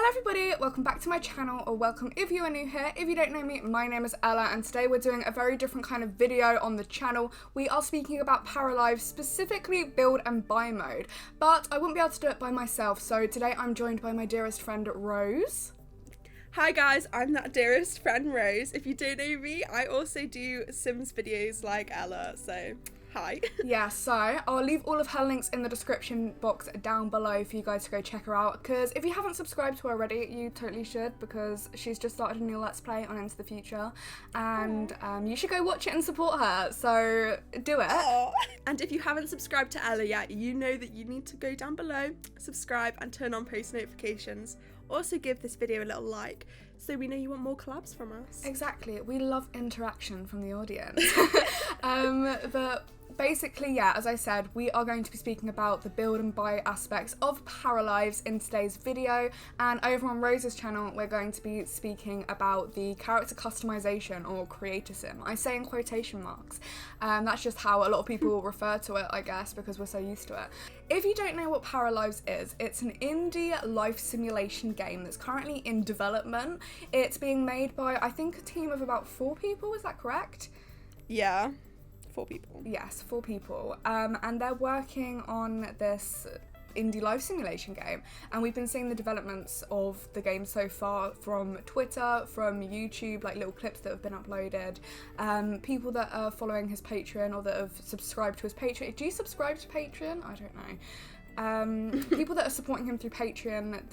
Hello everybody, welcome back to my channel, or welcome if you are new here. If you don't know me, my name is Ella, and today we're doing a very different kind of video on the channel. We are speaking about Paralives, specifically build and buy mode, but I wouldn't be able to do it by myself, so today I'm joined by my dearest friend Rose. Hi guys, I'm that dearest friend Rose. If you don't know me, I also do Sims videos like Ella, so hi. Yeah, so I'll leave all of her links in the description box down below for you guys to go check her out, because if you haven't subscribed to her already, you totally should, because she's just started a new Let's Play on Into the Future, and you should go watch it and support her, so do it. Aww. And if you haven't subscribed to Ella yet, you know that you need to go down below, subscribe and turn on post notifications. Also give this video a little like, so we know you want more collabs from us. Exactly, we love interaction from the audience. But basically, yeah, as I said, we are going to be speaking about the build and buy aspects of Paralives in today's video, and over on Rose's channel we're going to be speaking about the character customization, or creator sim. I say in quotation marks. That's just how a lot of people refer to it, I guess, because we're so used to it. If you don't know what Paralives is, it's an indie life simulation game that's currently in development. It's being made by, I think, a team of about 4 people, is that correct? Yeah. 4 people. Yes, 4 people. And they're working on this indie life simulation game, and we've been seeing the developments of the game so far from Twitter, from YouTube, like little clips that have been uploaded, people that are following his Patreon or that have subscribed to his Patreon. Do you subscribe to Patreon? I don't know. People that are supporting him through Patreon,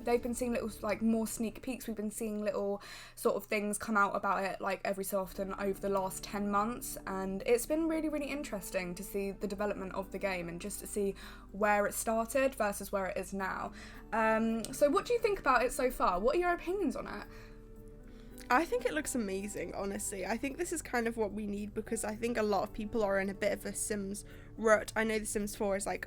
they've been seeing little, like, more sneak peeks. We've been seeing little sort of things come out about it, like, every so often over the last 10 months, and it's been really, really interesting to see the development of the game and just to see where it started versus where it is now. So what do you think about it so far? What are your opinions on it? I think it looks amazing, honestly. I think this is kind of what we need, because I think a lot of people are in a bit of a Sims rut. I know The Sims 4 is like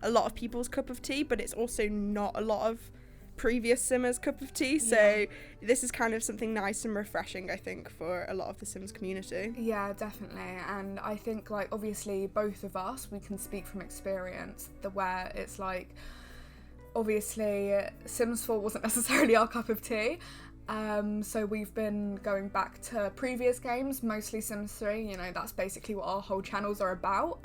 a lot of people's cup of tea, but it's also not a lot of previous Simmers' cup of tea, so this is kind of something nice and refreshing, I think, for a lot of the Sims community. Yeah, definitely. And I think, like, obviously both of us, we can speak from experience, where it's like, obviously Sims 4 wasn't necessarily our cup of tea. So we've been going back to previous games, mostly Sims 3, you know, that's basically what our whole channels are about.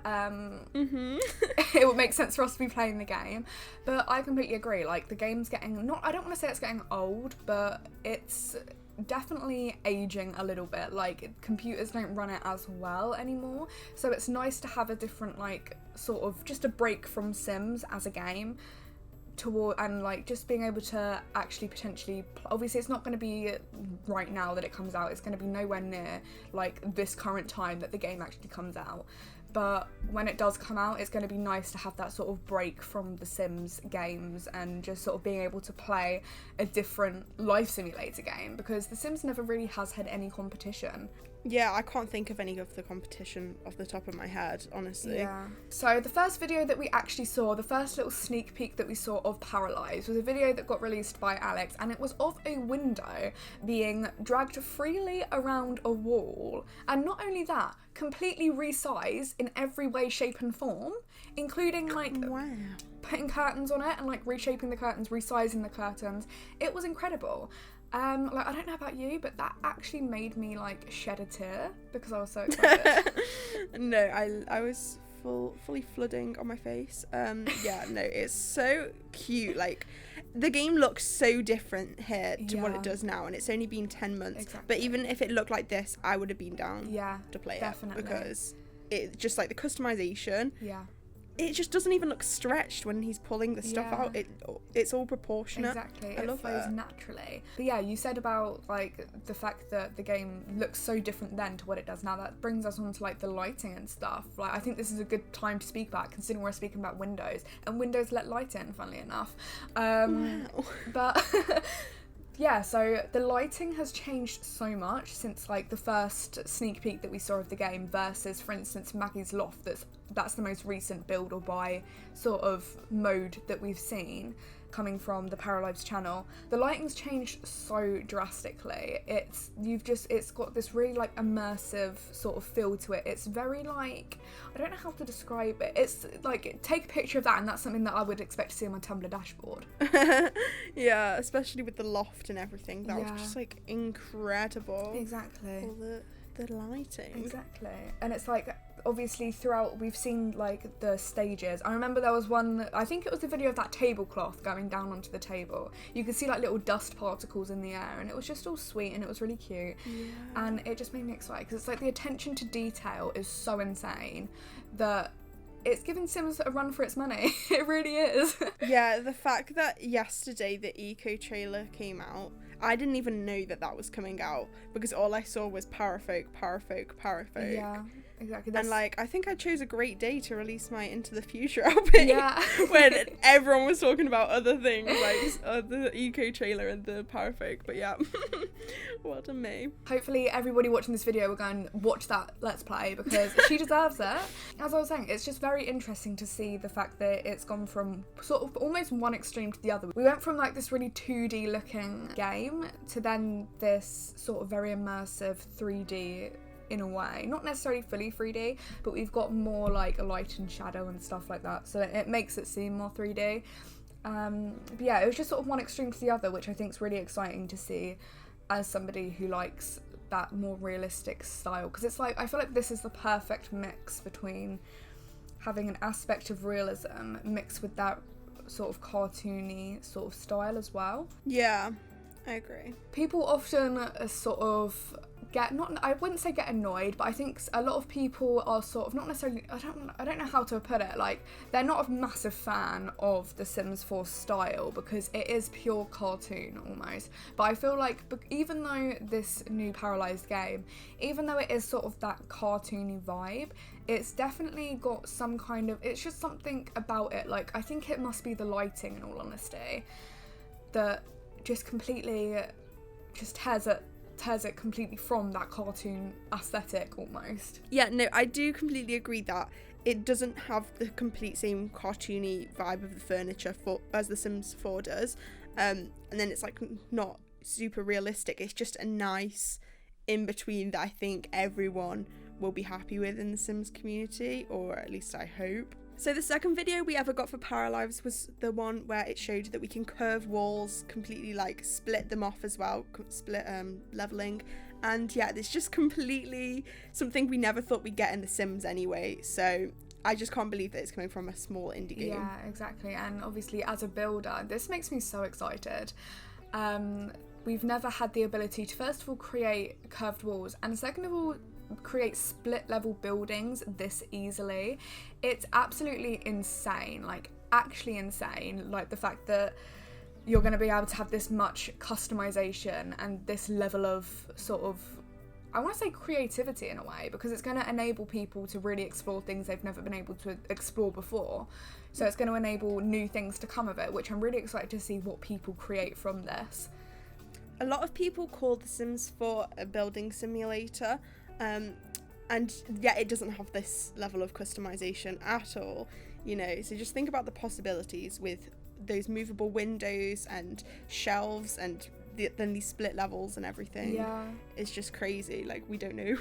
It would make sense for us to be playing the game, but I completely agree, like, the game's getting, I don't want to say it's getting old, but it's definitely aging a little bit. Like, computers don't run it as well anymore, so it's nice to have a different, like, sort of just a break from Sims as a game, and like just being able to actually potentially, obviously it's not going to be right now that it comes out, it's going to be nowhere near like this current time that the game actually comes out, but when it does come out, it's going to be nice to have that sort of break from the Sims games and just sort of being able to play a different life simulator game, because the Sims never really has had any competition. Yeah, I can't think of any of the competition off the top of my head, honestly. Yeah. So the first video that we actually saw, the first little sneak peek that we saw of Paralives, was a video that got released by Alex, and it was of a window being dragged freely around a wall. And not only that, completely resized in every way, shape and form, including like putting curtains on it and like reshaping the curtains, resizing the curtains. It was incredible. Like, I don't know about you, but that actually made me like shed a tear because I was so excited. No, I was fully flooding on my face. Yeah, no, it's so cute. Like, the game looks so different here to what it does now, and it's only been 10 months. Exactly. But even if it looked like this, I would have been down to play definitely. it, because it just, like, the customization. Yeah. It just doesn't even look stretched when he's pulling the stuff out. It's all proportionate. Exactly. I love it flows it. naturally. But yeah, you said about like the fact that the game looks so different then to what it does now. That brings us on to like the lighting and stuff. Like, I think this is a good time to speak about, considering we're speaking about Windows, and Windows let light in, funnily enough. Wow. But yeah, so the lighting has changed so much since like the first sneak peek that we saw of the game versus, for instance, Maggie's Loft. That's the most recent build or buy sort of mode that we've seen. coming from the Paralives channel, the lighting's changed so drastically. It's got this really like immersive sort of feel to it. It's very like, I don't know how to describe it. It's like, take a picture of that and that's something that I would expect to see on my Tumblr dashboard. Yeah, especially with the loft and everything. That was just like incredible. Exactly. All the lighting. Exactly. And it's like, obviously throughout we've seen like the stages. I remember there was one, I think it was the video of that tablecloth going down onto the table. You could see like little dust particles in the air and it was just all sweet and it was really cute. Yeah. And it just made me excited because it's like the attention to detail is so insane that it's giving Sims a run for its money. It really is. Yeah, the fact that yesterday the eco trailer came out, I didn't even know that was coming out because all I saw was Parafolk. Yeah, exactly. And like, I think I chose a great day to release my Into the Future LP. Yeah. When everyone was talking about other things like the eco trailer and the Parafolk. But yeah, well done me. Hopefully everybody watching this video will go and watch that Let's Play because she deserves it. As I was saying, it's just very interesting to see the fact that it's gone from sort of almost one extreme to the other. We went from like this really 2D looking game to then this sort of very immersive 3D in a way, not necessarily fully 3D, but we've got more like a light and shadow and stuff like that, so it makes it seem more 3D. But yeah, it was just sort of one extreme to the other, which I think is really exciting to see as somebody who likes that more realistic style, because it's like, I feel like this is the perfect mix between having an aspect of realism mixed with that sort of cartoony sort of style as well. Yeah, I agree. People often sort of I wouldn't say get annoyed, but I think a lot of people are sort of not necessarily, I don't know how to put it, like they're not a massive fan of the Sims 4 style because it is pure cartoon almost. But I feel like even though this new Paralysed game, even though it is sort of that cartoony vibe, it's definitely got some kind of, it's just something about it, like I think it must be the lighting in all honesty, that just completely just tears it completely from that cartoon aesthetic almost. Yeah, no, I do completely agree that it doesn't have the complete same cartoony vibe of the furniture as The Sims 4 does, and then it's like not super realistic. It's just a nice in between that I think everyone will be happy with in the Sims community, or at least I hope. So the second video we ever got for Paralives was the one where it showed that we can curve walls, completely like split them off as well, split leveling, and yeah, it's just completely something we never thought we'd get in The Sims anyway, so I just can't believe that it's coming from a small indie game. Yeah, exactly, and obviously as a builder, this makes me so excited. We've never had the ability to first of all create curved walls, and second of all create split level buildings this easily. It's absolutely insane, like actually insane, like the fact that you're going to be able to have this much customization and this level of sort of, I want to say creativity in a way, because it's going to enable people to really explore things they've never been able to explore before. So it's going to enable new things to come of it, which I'm really excited to see what people create from this. A lot of people call The Sims 4 a building simulator, and yeah, it doesn't have this level of customization at all, you know, so just think about the possibilities with those movable windows and shelves and then these split levels and everything. Yeah, it's just crazy, like we don't know.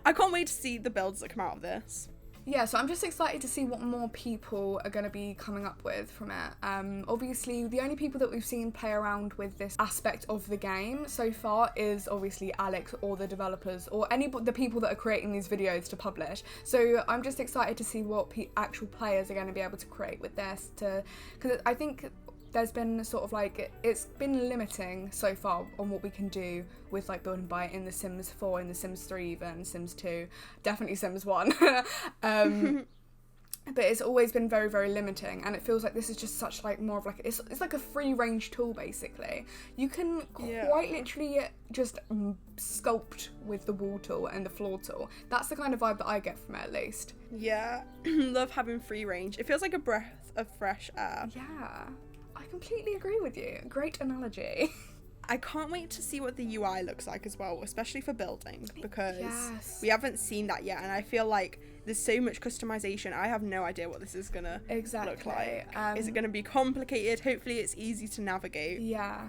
I can't wait to see the builds that come out of this. Yeah, so I'm just excited to see what more people are going to be coming up with from it. Obviously, the only people that we've seen play around with this aspect of the game so far is obviously Alex or the developers or the people that are creating these videos to publish. So I'm just excited to see what actual players are going to be able to create with this, because I think there's been sort of like, it's been limiting so far on what we can do with like building by in The Sims 4, in The Sims 3 even, Sims 2, definitely Sims 1. But it's always been very, very limiting, and it feels like this is just such like more of like, it's like a free range tool basically. You can quite literally just sculpt with the wall tool and the floor tool. That's the kind of vibe that I get from it at least. Yeah, love having free range. It feels like a breath of fresh air. Yeah. I completely agree with you. Great analogy. I can't wait to see what the UI looks like as well, especially for building, because Yes. we haven't seen that yet, and I feel like there's so much customization. I have no idea what this is gonna look like. Is it gonna be complicated? Hopefully it's easy to navigate. Yeah.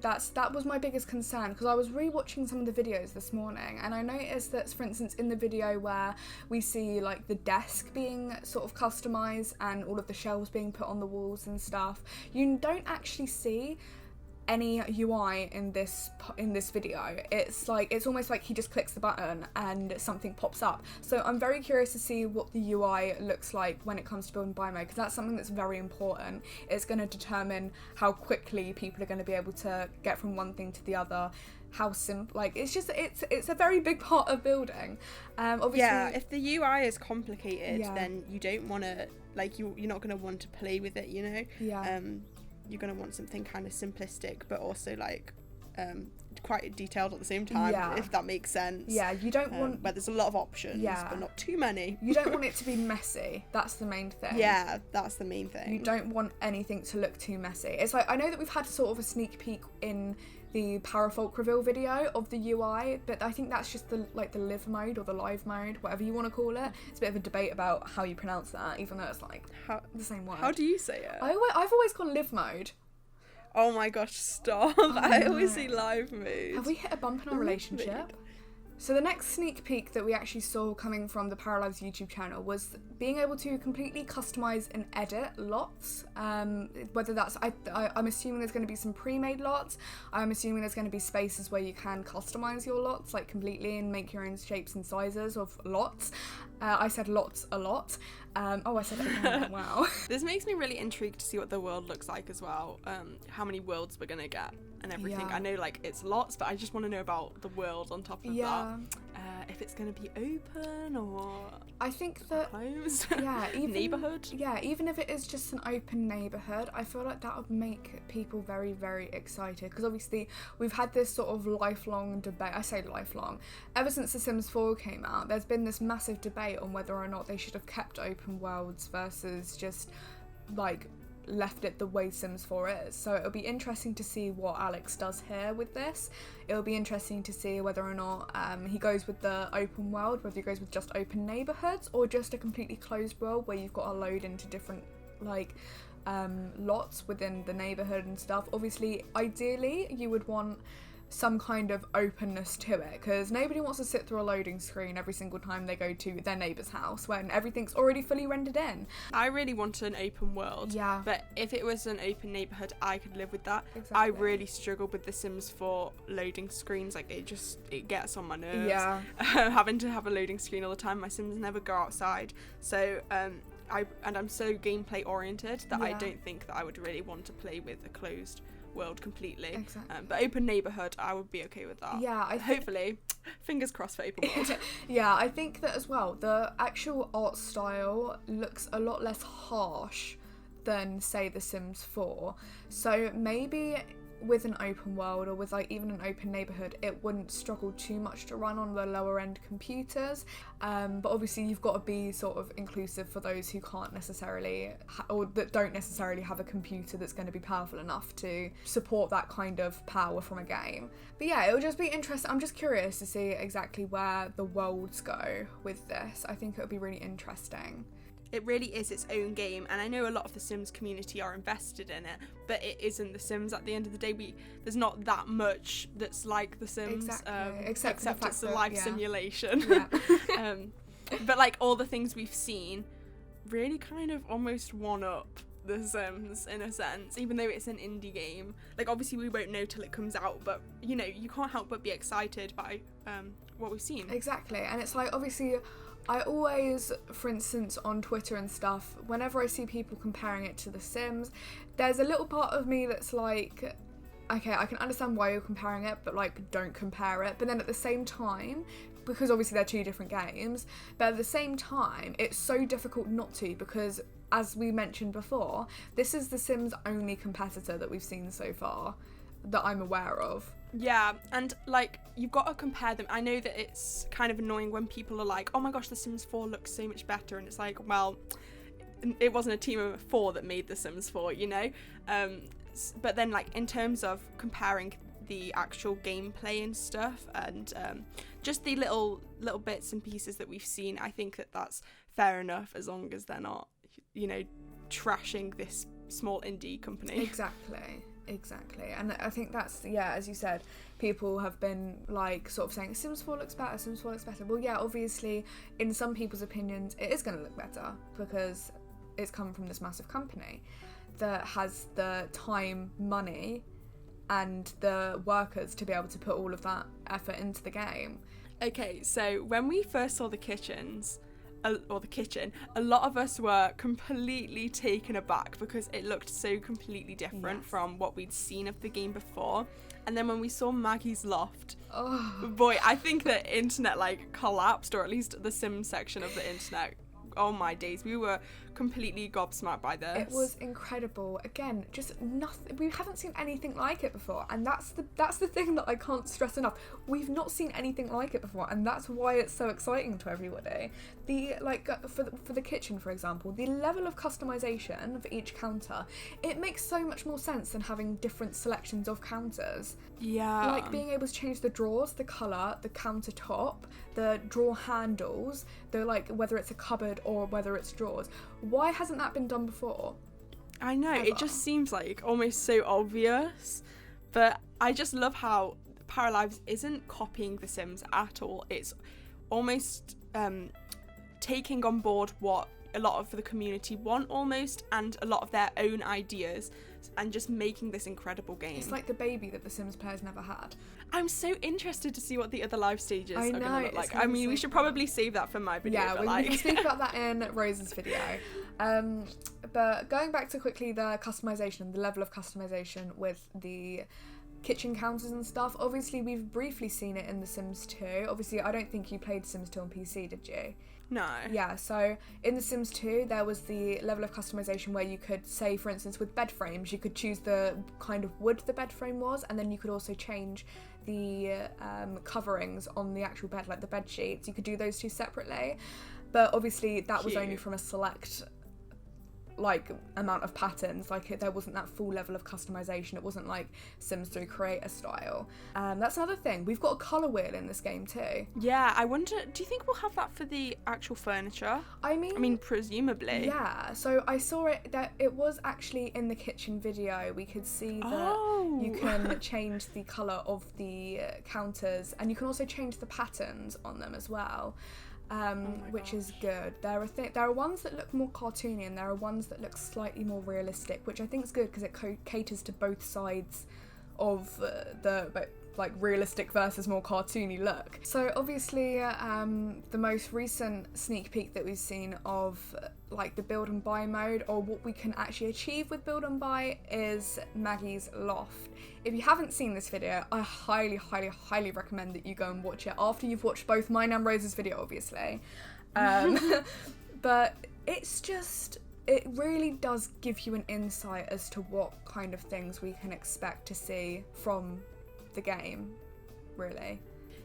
That was my biggest concern, because I was rewatching some of the videos this morning, and I noticed that, for instance, in the video where we see like the desk being sort of customized and all of the shelves being put on the walls and stuff, you don't actually see any UI in this video. It's almost like he just clicks the button and something pops up. So I'm very curious to see what the UI looks like when it comes to building bio mode, because that's something that's very important. It's going to determine how quickly people are going to be able to get from one thing to the other, how simple, like, it's a very big part of building. Obviously, yeah, if the UI is complicated, then you don't want to, like, you're not going to want to play with it, you know. You're going to want something kind of simplistic, but also like quite detailed at the same time, if that makes sense. You don't want where there's a lot of options, but not too many. You don't want it to be messy. That's the main thing. Yeah, that's the main thing. You don't want anything to look too messy. It's like, I know that we've had sort of a sneak peek in the Parafolk reveal video of the UI, but I think that's just the live mode or the live mode, whatever you want to call it. It's a bit of a debate about how you pronounce that, even though it's like the same word. How do you say it? I've always gone live mode. Oh my gosh, stop. I always say live mode. Have we hit a bump in our relationship? So the next sneak peek that we actually saw coming from the Paralives YouTube channel was being able to completely customize and edit lots. Whether that's, I'm assuming there's going to be some pre-made lots. I'm assuming there's going to be spaces where you can customize your lots like completely and make your own shapes and sizes of lots. I said lots a lot. I said it again. Wow. This makes me really intrigued to see what the world looks like as well. How many worlds we're gonna get and everything. I know like it's lots, but I just want to know about the world on top of that. If it's gonna be open or I think that closed. Even neighborhood. Even if it is just an open neighborhood, I feel like that would make people very, very excited, because obviously we've had this sort of lifelong debate. I say lifelong. Ever since The Sims 4 came out, there's been this massive debate on whether or not they should have kept open worlds versus just like left it the way Sims 4 is. So it'll be interesting to see what Alex does here with this. It'll be interesting to see whether or not he goes with the open world, whether he goes with just open neighborhoods or just a completely closed world where you've got to load into different like lots within the neighborhood and stuff. Obviously, ideally you would want some kind of openness to it, because nobody wants to sit through a loading screen every single time they go to their neighbour's house when everything's already fully rendered in. I really want an open world, but if it was an open neighbourhood, I could live with that. Exactly. I really struggle with The Sims 4 loading screens. Like it gets on my nerves. Having to have a loading screen all the time. My Sims never go outside, so I'm so gameplay oriented that I don't think that I would really want to play with a closed world completely. Exactly. But open neighborhood, I would be okay with that. Hopefully, fingers crossed for open world. I think that as well. The actual art style looks a lot less harsh than, say, The Sims 4. So maybe with an open world or with like even an open neighborhood, it wouldn't struggle too much to run on the lower end computers, but obviously you've got to be sort of inclusive for those who can't necessarily or that don't necessarily have a computer that's going to be powerful enough to support that kind of power from a game. But yeah, it'll just be interesting. I'm just curious to see exactly where the worlds go with this. I think it'll be really interesting. It really is its own game, and I know a lot of the Sims community are invested in it, but it isn't The Sims at the end of the day. There's not that much that's like The Sims, except it's a life simulation. But like all the things we've seen really kind of almost one-up The Sims in a sense, even though it's an indie game. Like obviously we won't know till it comes out, but you know, you can't help but be excited by what we've seen. Exactly, and it's like obviously I always, for instance, on Twitter and stuff, whenever I see people comparing it to The Sims, there's a little part of me that's like, okay, I can understand why you're comparing it, but like, don't compare it. But then at the same time, because obviously they're two different games, but at the same time, it's so difficult not to, because as we mentioned before, this is The Sims' only competitor that we've seen so far that I'm aware of. Yeah, and like you've got to compare them. I know that it's kind of annoying when people are like, oh my gosh, The Sims 4 looks so much better, and it's like, well, it wasn't a team of 4 that made The Sims 4, you know. But then like in terms of comparing the actual gameplay and stuff, and just the little bits and pieces that we've seen, I think that's fair enough, as long as they're not, trashing this small indie company. Exactly. And I think that's, as you said, people have been like sort of saying Sims 4 looks better. Well, yeah, obviously in some people's opinions it is going to look better because it's come from this massive company that has the time, money and the workers to be able to put all of that effort into the game. Okay, so when we first saw the kitchen, a lot of us were completely taken aback because it looked so completely different from what we'd seen of the game before. And then when we saw Maggie's loft, boy, I think the internet collapsed, or at least the Sims section of the internet. Oh my days, we were completely gobsmacked by this. It was incredible. Again, just nothing. We haven't seen anything like it before, and that's the thing that I can't stress enough. We've not seen anything like it before, and that's why it's so exciting to everybody. For the kitchen, for example, the level of customization for each counter, it makes so much more sense than having different selections of counters. Yeah. Like being able to change the drawers, the colour, the countertop, the drawer handles, whether it's a cupboard or whether it's drawers. Why hasn't that been done before? I know, ever? It just seems almost so obvious, but I just love how Paralives isn't copying The Sims at all. It's almost taking on board what a lot of the community want almost, and a lot of their own ideas, and just making this incredible game. It's like the baby that The Sims players never had. I'm so interested to see what the other live stages are going to look like. I mean, we should probably save that for my video. Yeah, we can speak about that in Rose's video. But going back to quickly the customization, the level of customization with the kitchen counters and stuff. Obviously, we've briefly seen it in The Sims 2. Obviously, I don't think you played Sims 2 on PC, did you? No. Yeah, so in The Sims 2, there was the level of customization where you could say, for instance, with bed frames, you could choose the kind of wood the bed frame was, and then you could also change the coverings on the actual bed, like the bed sheets. You could do those two separately, but obviously that was only from a select amount of patterns. There wasn't that full level of customization. It wasn't like Sims 3 creator style. That's another thing. We've got a colour wheel in this game too. Yeah, I wonder, do you think we'll have that for the actual furniture? I mean, presumably. Yeah, so I saw it, that it was actually in the kitchen video. We could see that you can change the colour of the counters, and you can also change the patterns on them as well. Which is good. There are ones that look more cartoony, and there are ones that look slightly more realistic, which I think is good because it caters to both sides of the realistic versus more cartoony look. So obviously the most recent sneak peek that we've seen of the build and buy mode, or what we can actually achieve with build and buy, is Maggie's loft. If you haven't seen this video, I highly recommend that you go and watch it after you've watched both mine and Rose's video, obviously. But it really does give you an insight as to what kind of things we can expect to see from the game, really.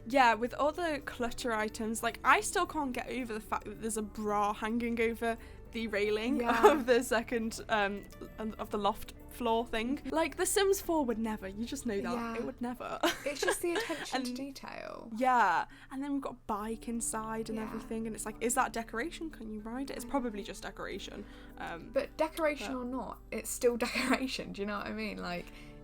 Yeah, with all the clutter items, I still can't get over the fact that there's a bra hanging over the railing of the second of the loft floor thing. The Sims 4 would never, you just know that. Yeah. It would never. It's just the attention to detail. Yeah, and then we've got a bike inside and everything, and it's is that decoration? Can you ride it? It's probably just decoration. But decoration or not, it's still decoration, do you know what I mean?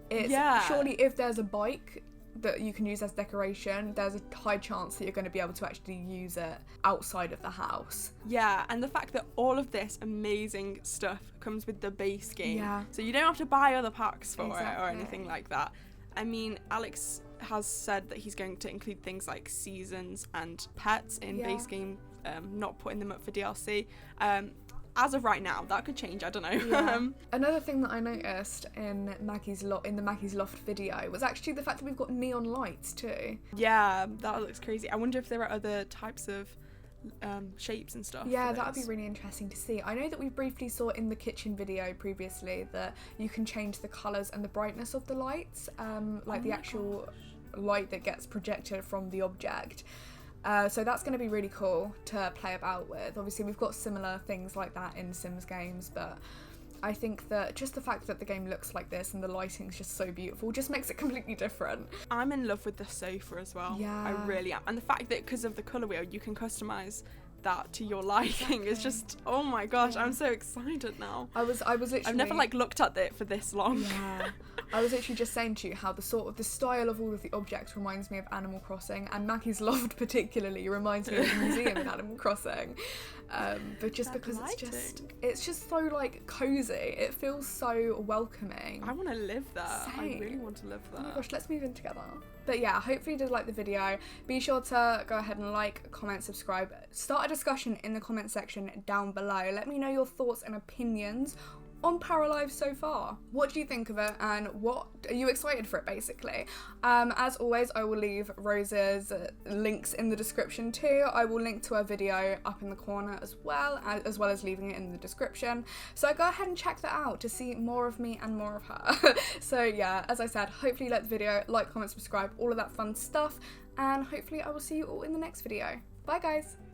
It's surely if there's a bike that you can use as decoration, there's a high chance that you're going to be able to actually use it outside of the house. Yeah, and the fact that all of this amazing stuff comes with the base game, so you don't have to buy other packs for it or anything like that. I mean, Alex has said that he's going to include things like seasons and pets in base game, not putting them up for DLC. As of right now, that could change, I don't know. Yeah. Another thing that I noticed in the Maggie's Loft video was actually the fact that we've got neon lights too. Yeah, that looks crazy. I wonder if there are other types of shapes and stuff. Yeah, that would be really interesting to see. I know that we briefly saw in the kitchen video previously that you can change the colours and the brightness of the lights, the actual light that gets projected from the object. So that's going to be really cool to play about with. Obviously, we've got similar things like that in Sims games, but I think that just the fact that the game looks like this and the lighting's just so beautiful just makes it completely different. I'm in love with the sofa as well. Yeah. I really am. And the fact that because of the colour wheel, you can customise that to your liking is just, oh my gosh, I'm so excited now. I was literally, I've never like looked at it for this long. Yeah. I was literally just saying to you how the style of all of the objects reminds me of Animal Crossing, and Mackie's Loft particularly reminds me of the museum in Animal Crossing. But just That because lighting. it's just so like cozy. It feels so welcoming. I want to live there. Same. I really want to live there. Oh my gosh, let's move in together. But yeah, hopefully you did like the video. Be sure to go ahead and like, comment, subscribe. Start a discussion in the comment section down below. Let me know your thoughts and opinions on Paralives so far. What do you think of it, and what are you excited for it basically? As always, I will leave Rose's links in the description too. I will link to her video up in the corner as well as leaving it in the description. So go ahead and check that out to see more of me and more of her. So yeah, as I said, hopefully you liked the video, like, comment, subscribe, all of that fun stuff, and hopefully I will see you all in the next video. Bye guys!